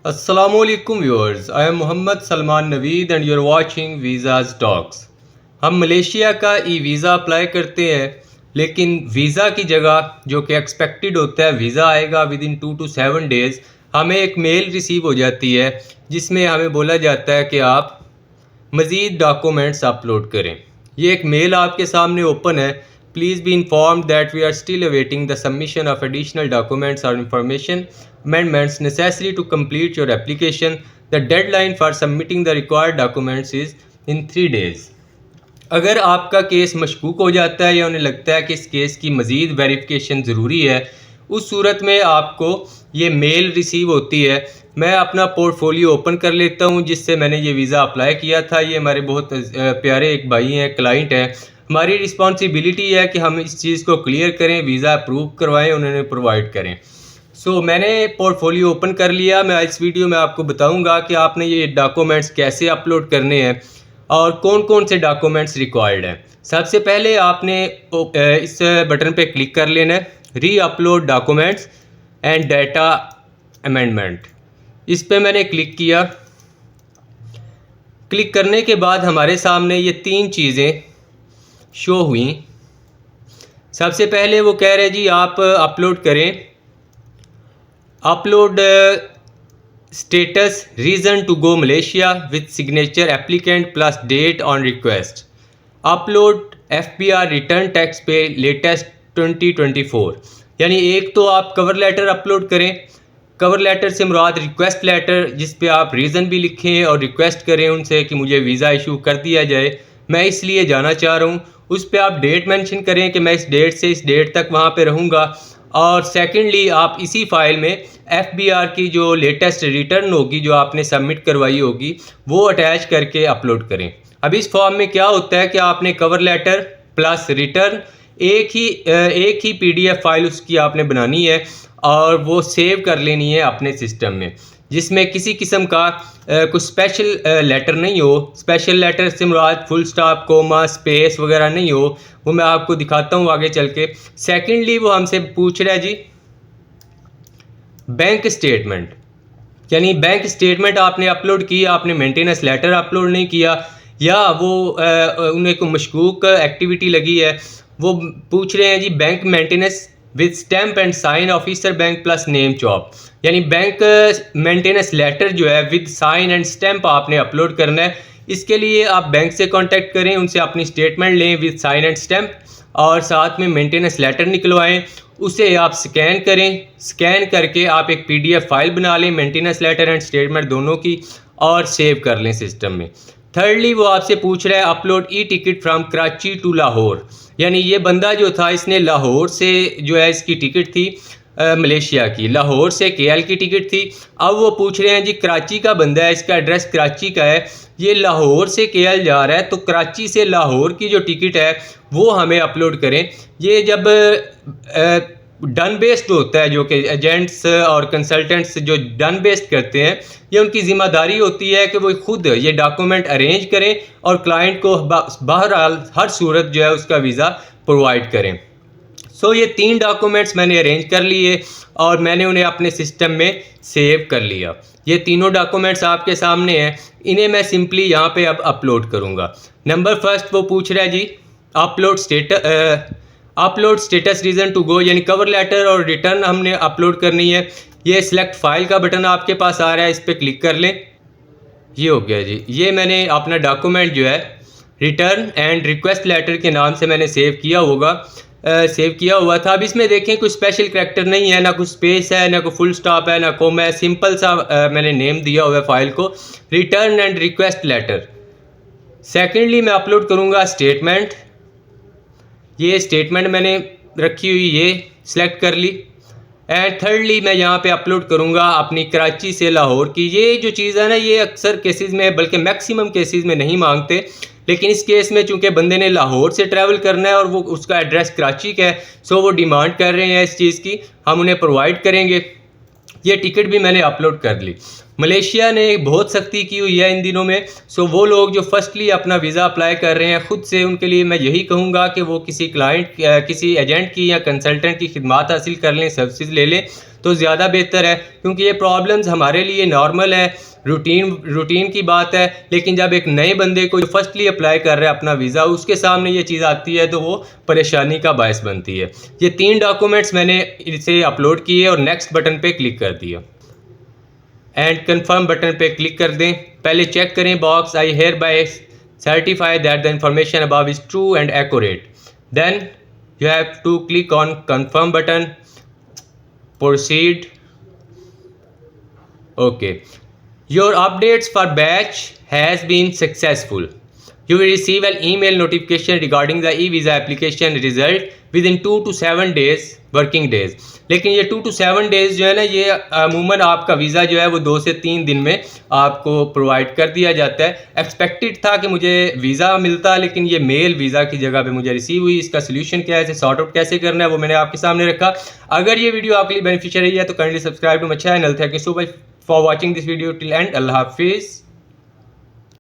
Assalamualaikum viewers, I am Muhammad Salman Naveed and you are watching Visas Talks। हम Malaysia का e visa apply करते हैं, लेकिन visa की जगह जो कि एक्सपेक्टेड होता है वीज़ा आएगा विद इन 2 to 7 डेज़, हमें एक मेल रिसीव हो जाती है जिसमें हमें बोला जाता है कि आप मज़ीद डॉक्यूमेंट्स अपलोड करें। ये एक मेल आपके सामने ओपन है। Please be informed that we are still awaiting the submission of additional documents or information amendments necessary to complete your application. The deadline for submitting the required documents is in 3 days. अगर आपका case मशकूक हो जाता है या उन्हें लगता है कि इस केस की मज़ीद वेरिफिकेशन ज़रूरी है, उस सूरत में आपको ये मेल रिसीव होती है। मैं अपना पोर्टफोलियो ओपन कर लेता हूँ जिससे मैंने ये वीज़ा अप्लाई किया था। ये हमारे बहुत प्यारे एक भाई हैं, क्लाइंट हैं। हमारी रिस्पॉन्सिबिलिटी है कि हम इस चीज़ को क्लियर करें, वीज़ा अप्रूव करवाएं, उन्होंने प्रोवाइड करें। मैंने पोर्टफोलियो ओपन कर लिया। मैं इस वीडियो में आपको बताऊंगा कि आपने ये डॉक्यूमेंट्स कैसे अपलोड करने हैं और कौन कौन से डॉक्यूमेंट्स रिक्वायर्ड हैं। सबसे पहले आपने इस बटन पे क्लिक कर लेना है, री upload documents and data amendment. इस पे मैंने क्लिक किया। क्लिक करने के बाद हमारे सामने ये 3 चीज़ें शो हुई। सबसे पहले वो कह रहे जी आप अपलोड करें, upload status reason to go Malaysia with signature applicant plus date on request, upload FBR return tax pay latest 2024। यानी एक तो आप कवर लेटर अपलोड करें। कवर लेटर से मुराद रिक्वेस्ट लेटर, जिस पे आप रीज़न भी लिखें और रिक्वेस्ट करें उनसे कि मुझे वीज़ा इशू कर दिया जाए, मैं इसलिए जाना चाह रहा हूँ। उस पे आप डेट मेंशन करें कि मैं इस डेट से इस डेट तक वहाँ पे रहूँगा। और सेकेंडली आप इसी फाइल में FBR की जो लेटेस्ट रिटर्न होगी जो आपने सबमिट करवाई होगी वो अटैच करके अपलोड करें। अब इस फॉर्म में क्या होता है कि आपने कवर लेटर प्लस रिटर्न एक ही PDF फाइल उसकी आपने बनानी है और वो सेव कर लेनी है अपने सिस्टम में, जिसमें किसी किस्म का कुछ स्पेशल लेटर नहीं हो। स्पेशल लेटर से मुराद फुल स्टॉप, कोमा, स्पेस वगैरह नहीं हो। वो मैं आपको दिखाता हूँ आगे चल के। सेकेंडली वो हमसे पूछ रहा है जी बैंक स्टेटमेंट, यानी बैंक स्टेटमेंट आपने अपलोड की, आपने मेंटेनेंस लेटर अपलोड नहीं किया, या वो उन्हें को मशकूक एक्टिविटी लगी है। वो पूछ रहे हैं जी bank maintenance with stamp and sign officer bank plus name job, यानी बैंक मेंटेनेंस लेटर जो है विद साइन एंड स्टैम्प आपने अपलोड करना है। इसके लिए आप बैंक से कांटेक्ट करें, उनसे अपनी स्टेटमेंट लें विद साइन एंड स्टैम्प और साथ में मेंटेनेंस लेटर निकलवाएं। उसे आप स्कैन करें, स्कैन करके आप एक PDF फाइल बना लें मेंटेनेंस लेटर एंड स्टेटमेंट दोनों की और सेव कर लें सिस्टम में। थर्डली वो आपसे पूछ रहा है upload ticket from Karachi to Lahore, यानी ये बंदा जो था इसने लाहौर से जो है इसकी टिकट थी मलेशिया की, लाहौर से KL की टिकट थी। अब वो पूछ रहे हैं जी कराची का बंदा है, इसका एड्रेस कराची का है, ये लाहौर से KL जा रहा है, तो कराची से लाहौर की जो टिकट है वो हमें अपलोड करें। ये जब डन बेस्ड होता है, जो कि एजेंट्स और कंसल्टेंट्स जो डन बेस्ड करते हैं, ये उनकी ज़िम्मेदारी होती है कि वो खुद ये डॉक्यूमेंट अरेंज करें और क्लाइंट को बहरहाल हर सूरत जो है उसका वीज़ा प्रोवाइड करें। ये 3 डॉक्यूमेंट्स मैंने अरेंज कर लिए और मैंने उन्हें अपने सिस्टम में सेव कर लिया। ये तीनों डॉक्यूमेंट्स आपके सामने हैं, इन्हें मैं सिंपली यहाँ पे अब अपलोड करूँगा। नंबर फर्स्ट वो पूछ रहा है जी upload status reason to go, यानी कवर लेटर और रिटर्न हमने अपलोड करनी है। ये सिलेक्ट फाइल का बटन आपके पास आ रहा है, इस पर क्लिक कर लें। ये हो गया जी। ये मैंने अपना डॉक्यूमेंट जो है रिटर्न एंड रिक्वेस्ट लेटर के नाम से मैंने सेव किया हुआ था। अब इसमें देखें कुछ स्पेशल करैक्टर नहीं है, ना कुछ स्पेस है, ना कोई फुल स्टॉप है, ना कोमा है। सिंपल सा मैंने नेम दिया हुआ है फाइल को, return and request letter. Secondly मैं अपलोड करूँगा स्टेटमेंट। ये स्टेटमेंट मैंने रखी हुई, ये सिलेक्ट कर ली। एंड थर्डली मैं यहाँ पे अपलोड करूँगा अपनी कराची से लाहौर की। ये जो चीज़ है ना, ये अक्सर केसेस में, बल्कि मैक्सिमम केसेस में नहीं मांगते, लेकिन इस केस में चूंकि बंदे ने लाहौर से ट्रैवल करना है और वो उसका एड्रेस कराची का है, वो डिमांड कर रहे हैं इस चीज़ की, हम उन्हें प्रोवाइड करेंगे। ये टिकट भी मैंने अपलोड कर ली। मलेशिया ने बहुत सख्ती की हुई है इन दिनों में। सो वो लोग जो फर्स्टली अपना वीज़ा अप्लाई कर रहे हैं ख़ुद से, उनके लिए मैं यही कहूँगा कि वो किसी क्लाइंट किसी एजेंट की या कंसल्टेंट की खिदमत हासिल कर लें, सर्विसेज ले लें तो ज़्यादा बेहतर है, क्योंकि ये प्रॉब्लम्स हमारे लिए नॉर्मल है, रूटीन की बात है। लेकिन जब एक नए बंदे को जो फर्स्टली अप्लाई कर रहा है अपना वीज़ा, उसके सामने ये चीज़ आती है तो वो परेशानी का बायस बनती है। ये 3 डॉक्यूमेंट्स मैंने इसे अपलोड किए और नेक्स्ट बटन पे क्लिक कर दिया एंड कंफर्म बटन पे क्लिक कर दें। पहले चेक करें box, I hereby certify that the information above is true and accurate. Then you have to click on confirm button, proceed. Okay, your updates for batch has been successful. You will receive an email notification regarding the e-visa application result within 2 to 7 days working days. लेकिन ये 2 to 7 days जो है ना, ये अमूमन आपका visa जो है वो 2 से 3 दिन में आपको प्रोवाइड कर दिया जाता है। एक्सपेक्टेड था कि मुझे वीज़ा मिलता, लेकिन ये मेल वीज़ा की जगह पे मुझे रिसीव हुई। इसका सोल्यूशन क्या है, इसे सॉर्ट आउट कैसे करना है, वो मैंने आपके सामने रखा। अगर ये वीडियो आपके लिए बेनिफिशियल है तो kindly subscribe to my channel. Thank you so much for watching this video till end. अल्लाह हाफिज़।